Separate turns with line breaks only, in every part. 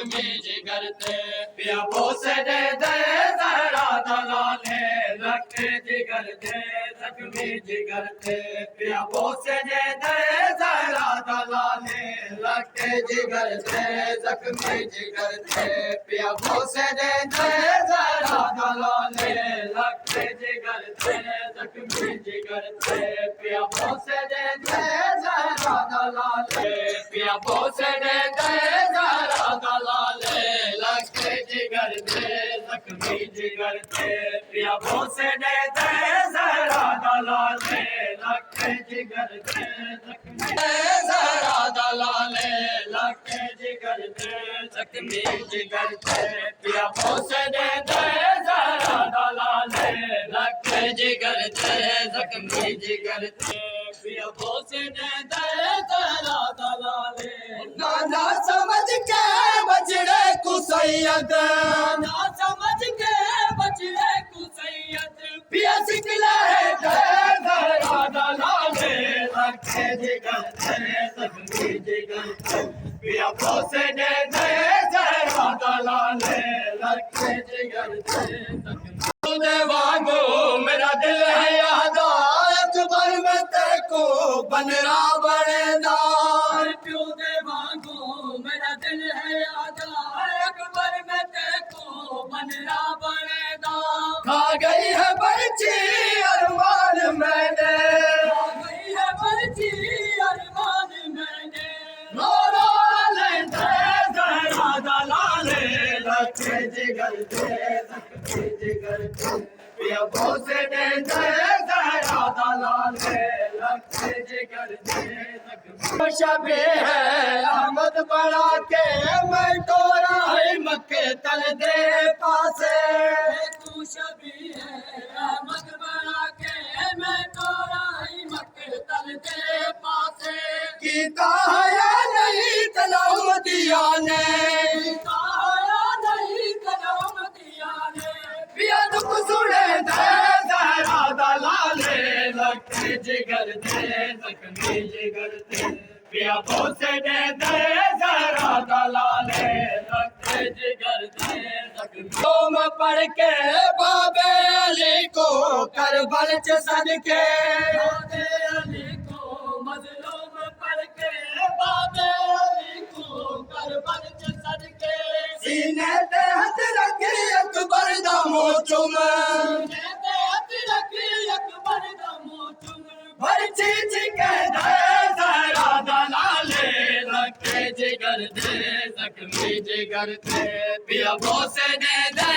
जख्मी जिगर ते पिया बोसे दे दे जहरा दलाले लखे जिगर ते जख्मी जिगर ते पिया बोसे दे दे जहरा दलाले लखे जिगर ते जख्मी जिगर ते पिया बोसे दे दे जहरा दलाले लखे जिगर ते जख्मी जिगर ते पिया बोसे दे दे जहरा दलाले पिया बोसे दे दे जहरा दलाले लखे जिगर ते जख्मी जिगर ते पिया बोसे दे दे जहरा दलाले लखे जिगर ते जख्मी जहरा दलाले लखे जिगर ते जख्मी जिगर ते पिया बोसे दे दे जहरा दलाले लखे जिगर ते जख्मी जिगर ते पिया बोसे दे दे जहरा दलाले नाना समझ के बजड़े कुसैयद ना समझ के बजड़े कुसैयद पिया सिकला है जहरा दलाले लखे जिगर ते जख्मी जिगर ते पिया बोसे दे दे जहरा दलाले लखे जिगर ते जख्मी वांगू मेरा दिल है यादा अकबर में तेरे को बनरा बड़ेदार क्यों दे वांगू मेरा दिल है यादा अकबर में तेरे को बनरा बड़ेदार खा गई है बर्ची अरमान मैंने खा गई है बर्ची अरमान मैंने रो रो ले जहरा दलाले लखे जिगर ते जख्मी जिगर ते पिया बोसे दे दे जहरा दलाले लखे जिगर ते जख्मी शबे है अहमद बड़ा के मैं तोरा है मक्के तल दे पासे तू शबी है अहमद बड़ा के मैं तोरा है मक्के तल दे पासे कीता है नहीं कलम दिया ने कीता है नहीं कलम दिया ने पिया दुख सुने दे जहरा दलाले लखे जिगर ते जख्मी जिगर ते पिया बोसे दे दे जहरा दलाले लखे जिगर ते जख्मी में पढ़ के बाबे अली को करबल च सदके बाबे अली को मजलूम पढ़ के बाबे अली को करबल च सदके सीने ते हथ रखे अकबर दा मोह चुम सीने ते हथ रखे अकबर दा मोह चुम भरची के दे जहरा दलाले लखे जिगर ते जख्मी जिगर ते पिया बोसे दे दे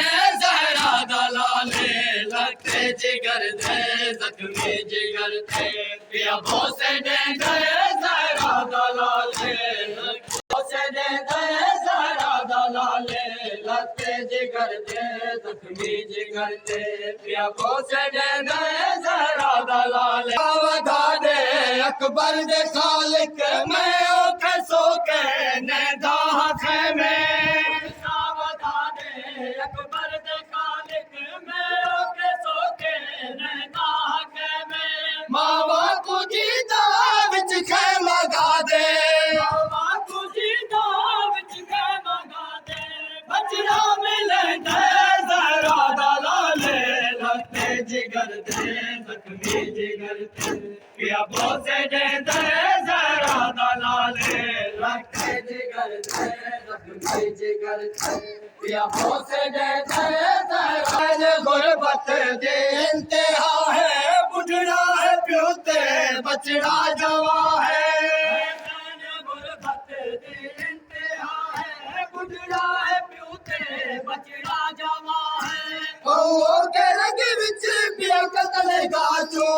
जहरा दलाले लखे जिगर ते जख्मी जिगर ते पिया बोसे दे दे जहरा दलाले लखे बोसे दे दे जहरा दलाले लखे जिगर ते जख्मी जिगर ते पिया बोसे दे दे जहरा दलाले वधा दे अकबर दे खालिक मैं ओखे सोके नेदा खेमे वधा दे अकबर दे खालिक मैं ओखे सोके नेदा खेमे मावा को जीता विच खेमा गा दे मावा को जीता विच खेमा गा दे बचड़ा मिले दे जहरा दलाले लखे जिगर ते जख्मी जिगर ते पिया बोसे दे दे जहरा दलाले लखे जिगर ते जख्मी जिगर ते पिया बोसे दे दे जहरा गुरबत दे इंतहा है बुढ़ड़ा है प्योते बचड़ा जवा है गुरबत दे इंतहा है बुढ़ड़ा है प्योते बचड़ा जवा है ओ के रग विच पिया कतल गाचो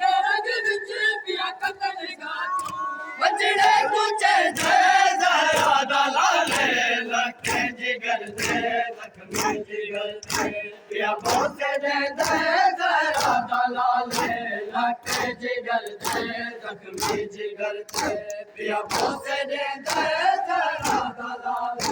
के रग विच पिया कतल गाचो बचड़े कुचे दे जहरा दलाले लखे जिगर ते जख्मी जिगर ते पिया बोसे दे दे जहरा दलाले लखे जिगर ते जख्मी जिगर ते पिया बोसे दे दे जहरा दलाले